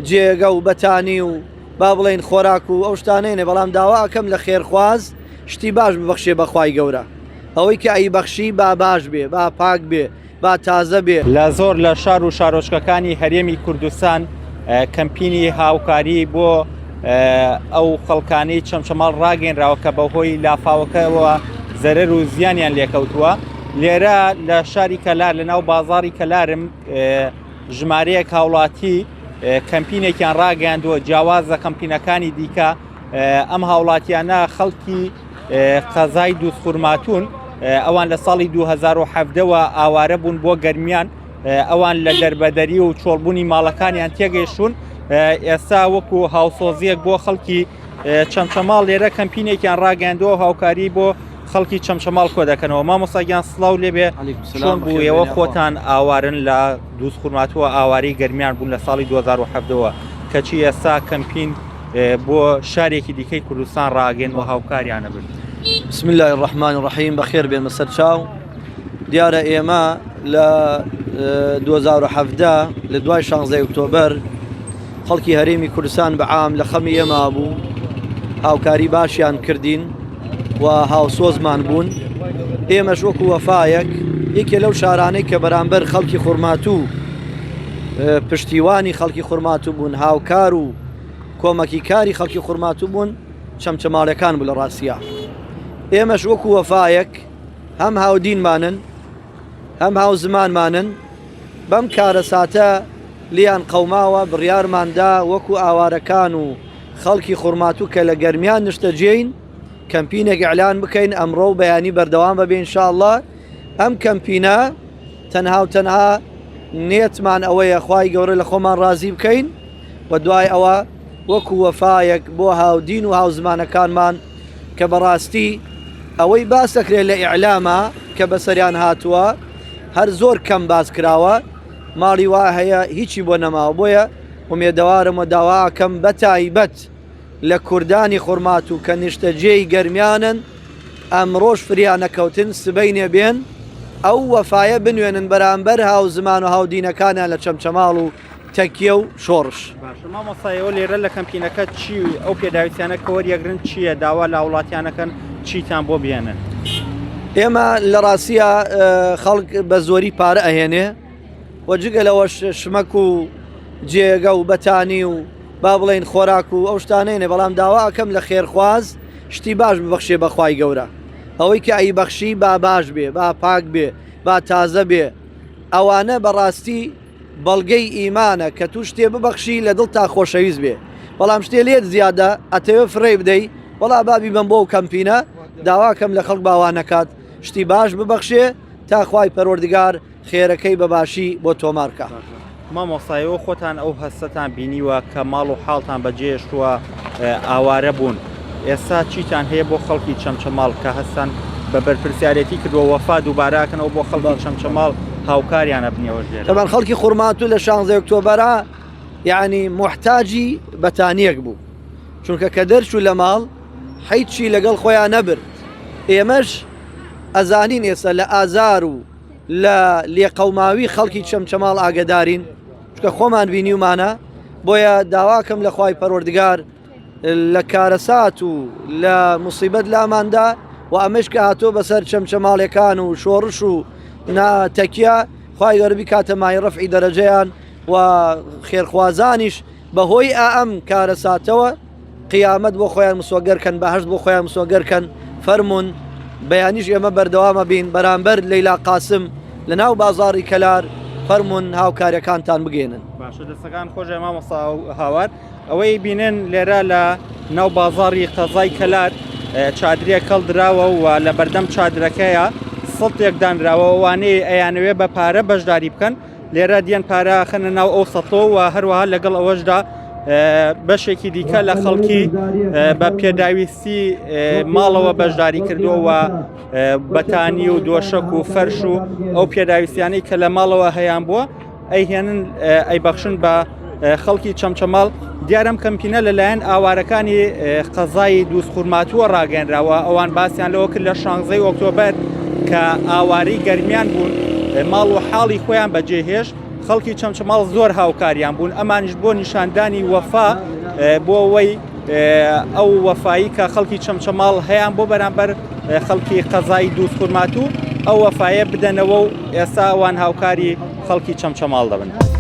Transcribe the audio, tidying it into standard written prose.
جێگە و بەتانی و با بڵێن خۆراک و ئەو شتانەیە بەڵام داواکەم لە خێرخواز شتی باش ببەخشێ بەخوای گەورە ئەوەی کە ئەی بەخشی با باش بێ با پاک بێ با تازە بێ. لە زۆر لە شار و شارۆچکەکانی هەرێمی کوردستان کەمپینی هاوکاری بۆ ئەو خەڵکانەی چەمچەماڵ ڕاگەنراوە کە بەهۆی لافاوەکەەوە زەرەر و زیانیان لێکەوتووە. لێرە لە شاری کەلار لە ناو بازاڕی کەلارم ژمارەیەک هاوڵاتی کەمپینێکیان ڕاگەاندووە جیاوازە کەمپینەکانی دیکە. ئەم هاوڵاتیانە خەڵکی قەزای دووسخورماتون ئەوان لە ساڵی 2017ەوە ئاوارە بوون بۆ گەرمیان، ئەوان لە دەربەدەری و چۆڵبوونی ماڵەکانیان تێگەیشتون. ئێستا وەکو هاوسۆزیەک بۆ خەڵکی چەمچەماڵ لێرە کەمپینێکیان ڕاگەاندووە هاوکاری بۆ خەڵکی چەمچەماڵ کۆ دەکەنەوە. مامۆستاگیان سڵاو لێبێ، چۆن بوو ئێوە خۆتان ئاوارن لە دووسخورماتووە ئاواری گەرمیان بوون لە ساڵی 2017ەوە کەچی ئێستا کەمپین بۆ شارێکی دیکەی کوردستان ڕاگەن و هاوکاریانە برد؟ بسم الله الرحمن الرحیم بەخێر بێن مەسەر چاو. دیارە ئێمە لە 2017 لە دوای 16 ئۆکتۆبەر خەڵکی هەرێمی کوردستان بەعام لە خەمی ئێمە بوو، هاوکاری باشیان کردین و هاوسۆزمان بوون. ئێمەش وەکو وەفایەک یەکێ لەو شارانەی کە بەرامبەر خەڵکی خوڕماتوو پشتیوانی خەڵکی خوڕماتوو بوون، هاوکار و کۆمەکی کاری خەڵکی خوڕماتوو بوون، چەمچەماڵەکان بوو لە ڕاستیە. ئێمەش وەکو وەفایەک هەم هاودینمانن هەم هاو زمانمانن، بەم کارە ساتە لیان قەوماوە بڕیارماندا وەکو ئاوارەکان و خەڵکی خوڕماتوو کە لە گەرمیان نیشتەجێین کەمپینێک ئیعلان بکەین ئەمڕۆ و بەیانی بەردەوام بەبێ ئینشاءڵڵا. ئەم کەمپینە تەنها و تەنها نێتمان ئەوەیە خوای گەورە لە خۆمان ڕازی بکەین و دوای ئەوە وەکو وەفایەک بۆ هاودین و هاوزمانەکانمان کە بەڕاستی ئەوەی باس دەکرێت لە ئیعلامە کە بەسەریان هاتووە هەر زۆر کەم باس کراوە، ماڵی وا هەیە هیچی بۆ نەماوە. بۆیە ومێدەوارم و داواکەم بە تایبەت لە کوردانی خوڕماتوو کە نیشتەجێی گەرمیانن ئەمڕۆژ فریان نەکەوتن سبەینێ بێن ئەو وەفایە بنوێنن بەرامبەر هاو زمان و هاودینەکانیان لە چەمچەماڵ و تەکیە و شۆڕش. مامۆستایەوە لێرە لە کەمپینەکە چی ئەو پێداویستیانە کە وەریەگرن چییە؟ داوا لە وڵاتیانەکەن چیتان بۆ بێنن؟ ئێمە لە ڕاستیە خەڵک بە زۆری پارە ئەهێنێ و جگە لەوە شمەک و جێگە و بەتانی و با بڵێن خۆراک و ئەو شتانەیە بەڵام داواکەم لە خێرخواز شتی باش ببەخشێ بەخوای گەورە ئەوەی کە ئەی بەخشی با باش بێ با پاک بێ با تازە بێ. ئەوانە بەڕاستی بەڵگەی ئیمانە کە توو شتێ ببەخشی لە دڵ تا خۆشەویست بێ، بەڵام شتێ لێت زیادە ئەتەوێ فڕێ بدەی وەڵا بابی بم بۆ و کەمپینە داواکەم لە خەڵک باوا نەکات شتی باش ببەخشێ تا خوای پەروەردگار خێرەکەی بەباشی بۆ تۆمارکە. مامۆستایەوە خۆتان ئەو هەستەتان بینیوە کە ماڵ و حاڵتان بەجێشتووە ئاوارە بوون، ئێستا چیتان هەیە بۆ خەڵکی چەمچەماڵ کە هەستان بە بەرپرسیارەتی کردووە وەفا دووباراکەنەوە بۆ خەڵکی چەمچەماڵ هاوکاریانە بنیەوە ژێر؟ تەمان خەڵکی خوڕماتوو لە 16 ئۆکتۆبەرە یعنی محتاجی بەتانیەک بوو، چونکە کە دەرچوو لە ماڵ هیچی لەگەڵ خۆیان نەبرد. ئێمەش ئەزانین ئێستا لە ئازار و لە لێقەوماوی خەڵکی چەمچەماڵ ئاگدارین چکە خۆمان بینیومانە. بۆیە داواکەم لە خوای پەروەردگار لە کارەسات و لە موسیبەت لاماندا و ئەمەش کە هاتۆ بەسەر چەمچەماڵەکان و شۆڕش و ناتەکیە خوای گەورە کاتە مای ڕەفعی دەرەجەیان و خێرخوازانیش بەهۆی ئەم کارەساتەوە قیامەت بۆ خۆیان مسۆگەرکەن، بەهەشت بۆ خۆیان مسۆگەرکەن. فەرمونون بەیانیش ئێمە بەردەوامە بین بەرامبەر لەیلا قاسم لە ناو بازاڕی کەلار فەرمونون هاوکاریەکانتان بگێنن. باشە دەستەکان خۆشە مامۆستا هاوار ئەوەی بینن لێرە لە ناو بازاڕی قەزای کەلار چادرێک کەڵدراوە و لە بەردەم چادرەکەیە سەڵتێک دانراوە وانەیە ئەیانەوێ بە پارە بەشداری بکەن. لێرە دیەن پارە خەنە ناو ئەو سەڵتەوە و هەروەها لەگەڵ ئەوەشدا بەشێکی دیکە لە خەڵکی بە پێداویستی ماڵەوە بەشداری کردووە و بەتانی و دۆشک و فەرش و ئەو پێداویستیانەی کە لە ماڵەوە هەیان بووە ئەیهێنن ئەیبەخشن بە خەڵکی چەمچەماڵ. دیارەم کەمپینە لەلایەن ئاوارەکانی قەزای دووسخورماتووە ڕاگەنراوە، ئەوان باسییان لەوە کرد لە 16 ئۆکتۆبەر کە ئاوارەی گەرمیان بوون ماڵ و حاڵی خۆیان بەجێهێش خەڵکی چەمچەماڵ زۆر هاوکاریان بوون ئەمانش بۆ نیشاندانی وەفا بۆ ئەوەی ئەو وەفایی کە خەڵکی چەمچەماڵ هەیەیان بۆ بەرامبەر خەڵکی قەزای دووسخورمات و ئەو وەفایە بدەنەوە و ئێستا ئەوان هاوکاری خەڵکی چەمچەماڵ دەبن.